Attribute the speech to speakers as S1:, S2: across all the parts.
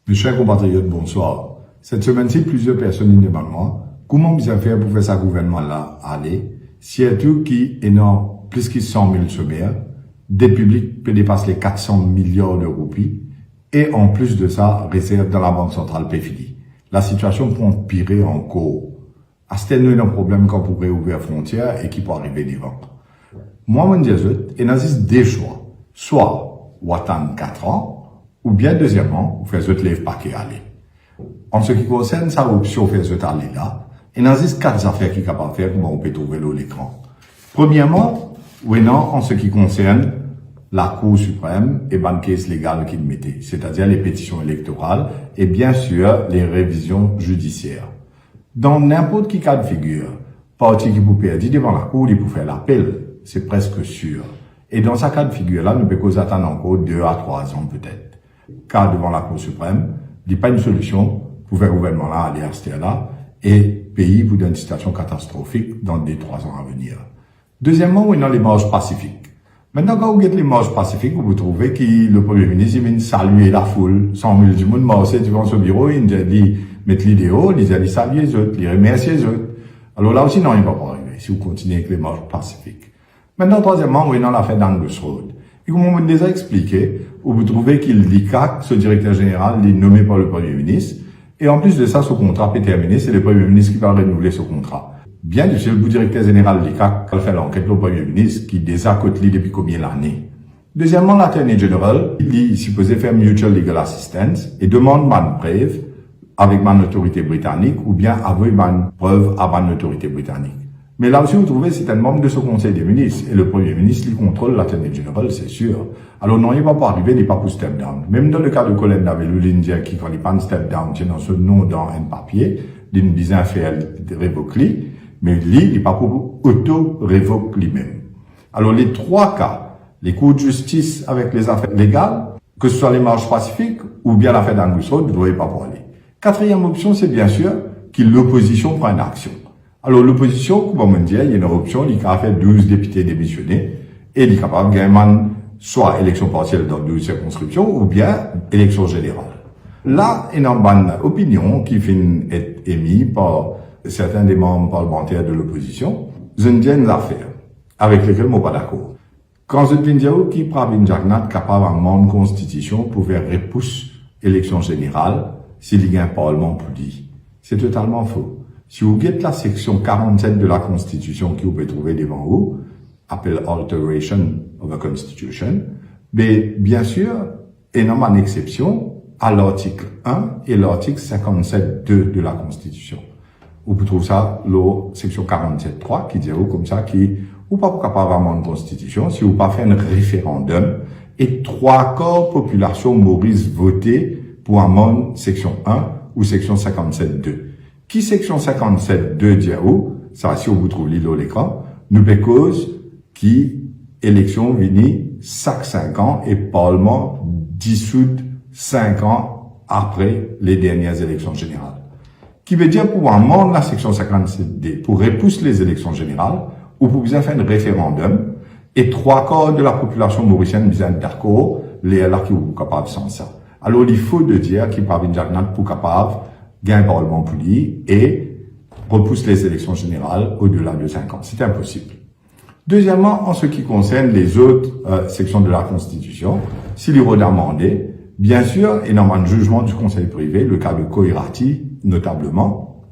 S1: Mes chers compatriotes, bonsoir. Cette semaine-ci, plusieurs personnes me demandent moi, comment bien faire pour faire ça gouvernement-là aller, surtout qui est dans plus de 100 000 chômeurs, des publics peut dépasser les 400 milliards de roupies, et en plus de ça, réserve dans la banque centrale PFD. La situation peut empirer encore. À ce moment, il y a un problème qu'on pourrait ouvrir frontières et qui peut arriver devant. Moi, je dis, il existe des choix. Soit, ou attendre 4 ans, ou bien, deuxièmement, vous faites lève paquet aller. En ce qui concerne sa option faire aller là, il existe 4 affaires qui sont capables de faire, comment on peut trouver l'écran. Premièrement, oui, non, en ce qui concerne la Cour suprême et bonne caisse légale qu'il mettait, c'est-à-dire les pétitions électorales et bien sûr les révisions judiciaires. Dans n'importe quel cas de figure, parti qui peut perdre devant la Cour, il peut faire l'appel, c'est presque sûr. Et dans ce cas de figure-là, nous pouvons attendre encore 2 à 3 ans peut-être. Car devant la Cour suprême, il n'y a pas une solution pour faire le gouvernement-là aller à ce là et pays pour une situation catastrophique dans les 3 ans à venir. Deuxièmement, on a les marges pacifiques. Maintenant, quand vous avez les marges pacifiques, vous trouvez que le Premier ministre vient saluer la foule, 100 000 du monde marché devant son bureau, il dit, mettre l'idéal, il dit saluer les autres, il remercier les autres. Alors là aussi, non, il ne va pas arriver si vous continuez avec les marges pacifiques. Maintenant, troisièmement, on a l'affaire d'Angus Road. Et comme on m'a déjà expliqué, vous trouvez qu'il dit que ce directeur général est nommé par le Premier ministre, et en plus de ça, ce contrat peut terminer, c'est le Premier ministre qui va renouveler ce contrat. Bien sûr, le directeur général de l'ICAC qui fait l'enquête au Premier ministre qui désaccote lui depuis combien d'années. Deuxièmement, l'attorney general, il est supposé faire mutual legal assistance et demande ma preuve avec ma autorité britannique ou bien avec ma preuve à ma autorité britannique. Mais là aussi, vous trouvez, c'est un membre de ce conseil des ministres et le Premier ministre, il contrôle l'attorney general, c'est sûr. Alors non, il va pas arriver, il n'est pas pour step down. Même dans le cas de Colin Davelou, l'Indien qui, quand il pas un step down, tient dans ce nom dans un papier, d'une bizarre faire révoquer. Mais lui, il n'est pas pour auto-révoque lui-même. Alors, les 3 cas, les cours de justice avec les affaires légales, que ce soit les marges pacifiques ou bien l'affaire d'Angus Road, vous ne devez pas pour aller. 4e option, c'est bien sûr que l'opposition prend une action. Alors, l'opposition, comme on dit, il y a une option, il a fait 12 députés démissionnés et il est capable de gagner soit élection partielle dans 12 circonscriptions ou bien élection générale. Là, il y a une opinion qui finit être émise par certains des membres parlementaires de l'opposition, je ne dis une affaire avec lesquelles je ne suis pas d'accord. Quand je viens dire qui Pravin Jagnat capable de une constitution pour faire repousse élection générale s'il y a un parlement poli, c'est totalement faux. Si vous regardez la section 47 de la constitution que vous pouvez trouver devant vous, appelle Alteration of a Constitution, mais bien sûr, il y a une exception à l'article 1 et l'article 57.2 de la constitution. Vous pouvez trouver ça, la section 47.3, qui dit comme ça, qui, ou pas capable d'avoir une constitution, si vous pas fait un référendum, et 3/4 population maurice voter pour amende section 1 ou section 57.2. Qui section 57.2 dit où, ça, si vous trouvez l'écran, nous cause qui élection vini chaque 5 ans et parlement dissout 5 ans après les dernières élections générales. Qui veut dire pour amender la section 57D, pour repousser les élections générales, ou pour bien faire un référendum, et 3/4 de la population mauricienne besoin d'accord, les là qui sont capables sans ça. Alors, il faut de dire qu'il parvient Jagnat pour capable, gagner un parlement poli, et repousse les élections générales au-delà de 5 ans. C'est impossible. Deuxièmement, en ce qui concerne les autres sections de la Constitution, s'il y a demandé, bien sûr, il y a un jugement du Conseil privé, le cas de Koirati, notablement,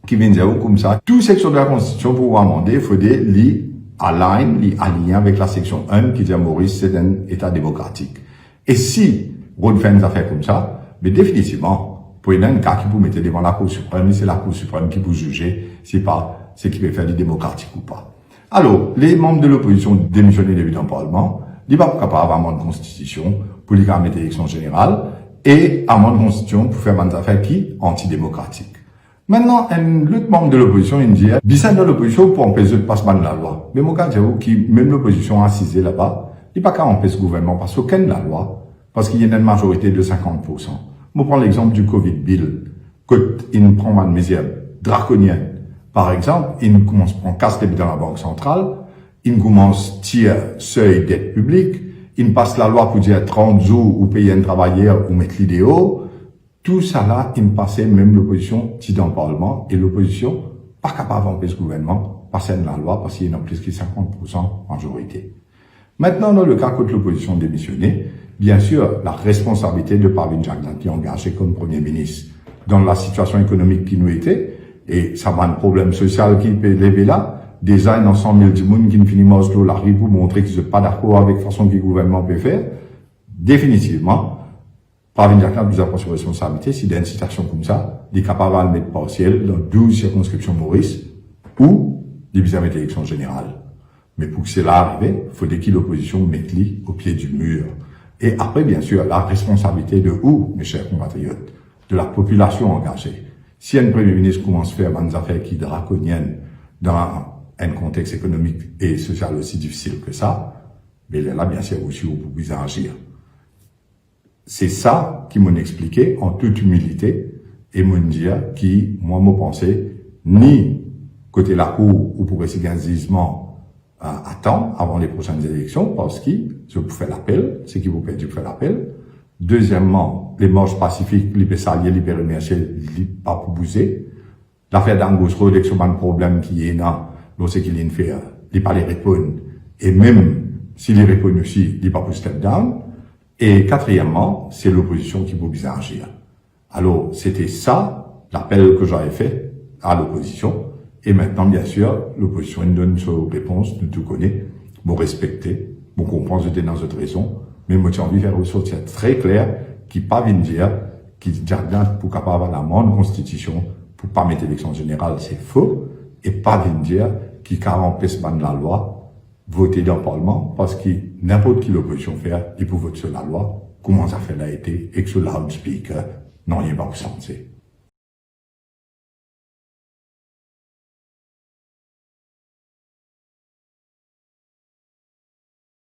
S1: qui vient dire comme ça, toute section de la Constitution pour amender, il faut les aligner avec la section 1 qui dit à Maurice, c'est un État démocratique. Et si on fait une affaire comme ça, mais définitivement, pour un cas qui vous mettez devant la Cour suprême, c'est la Cour suprême qui vous juger, c'est pas ce qui peut faire du démocratique ou pas. Alors, les membres de l'opposition démissionnés depuis le Parlement, ils ne sont pas capables d'avoir une constitution pour les mettre l'élection générale et avoir une constitution pour faire des affaires qui antidémocratiques. Maintenant, un autre membre de l'opposition, il dit, bizarre de l'opposition pour empêcher le passement de la loi. Mais moi, quand je dis même l'opposition assisée là-bas, il n'y a pas qu'à empêcher le gouvernement parce qu'aucune la loi, parce qu'il y a une majorité de 50%. Moi, je prends l'exemple du Covid Bill, quand il prend une mesure draconienne. Par exemple, il commence à casse les dans la Banque centrale, il commence à tirer seuil dette publique, il passe la loi pour dire 30 jours ou payer un travailleur ou mettre l'idéal, Tout ça là, il me passait même l'opposition dit dans le Parlement, et l'opposition, pas capable d'empêcher ce gouvernement, passer de la loi, parce qu'il y en a plus que 50% majorité. Maintenant, dans le cas que l'opposition démissionnée, bien sûr, la responsabilité de Pravin Jagdal, qui est engagé comme Premier ministre, dans la situation économique qui nous était, et ça va un problème social qui peut lever là, déjà, il y a 100 000 personnes qui finissent de la rue pour montrer qu'ils ne sont pas d'accord avec la façon que le gouvernement peut faire. Définitivement, Pravin Jagdal nous a pris sur responsabilité, si dans une situation comme ça, il est capable de le mettre partiel dans 12 circonscriptions Maurice, ou il vise à mettre l'élection générale. Mais pour que cela arrive, il faudrait que l'opposition mette lui au pied du mur. Et après, bien sûr, la responsabilité de où, mes chers compatriotes, de la population engagée. Si un Premier ministre commence à faire des affaires qui draconiennes dans un contexte économique et social aussi difficile que ça, mais là, bien sûr, aussi, vous pouvez agir. C'est ça qui m'ont expliqué en toute humilité et m'ont dit qui, moi, me pensais, ni côté la cour ou pour essayer un gisement à temps avant les prochaines élections, parce que je vous fais l'appel, c'est qui vous perdu faire l'appel. Deuxièmement, les marches pacifiques, les salariés, les remercier, les pas pour bouger. L'affaire d'Angus Road, avec ce problème qui est là, lorsqu'il y a une fait, il pas les répondre. Et même s'il les répond aussi, il pas pour step down. Et quatrièmement, c'est l'opposition qui vous bien agir. Alors, c'était ça, l'appel que j'avais fait à l'opposition. Et maintenant, bien sûr, l'opposition nous donne sa réponse, nous tout connaît, vous respecter, vous comprendre, j'étais dans votre raison, mais moi, j'ai envie de faire ressortir très clair, qui pas vient dire, qui Jagdal pour capable avoir la moindre constitution, pour pas mettre l'élection générale, c'est faux, et pas vient dire, qui empêche de la loi, voter dans le Parlement, parce que n'importe qui l'opposition fait, il peut voter sur la loi, comment ça fait là été, et que sur loudspeaker, non, il n'y a pas pour sentir.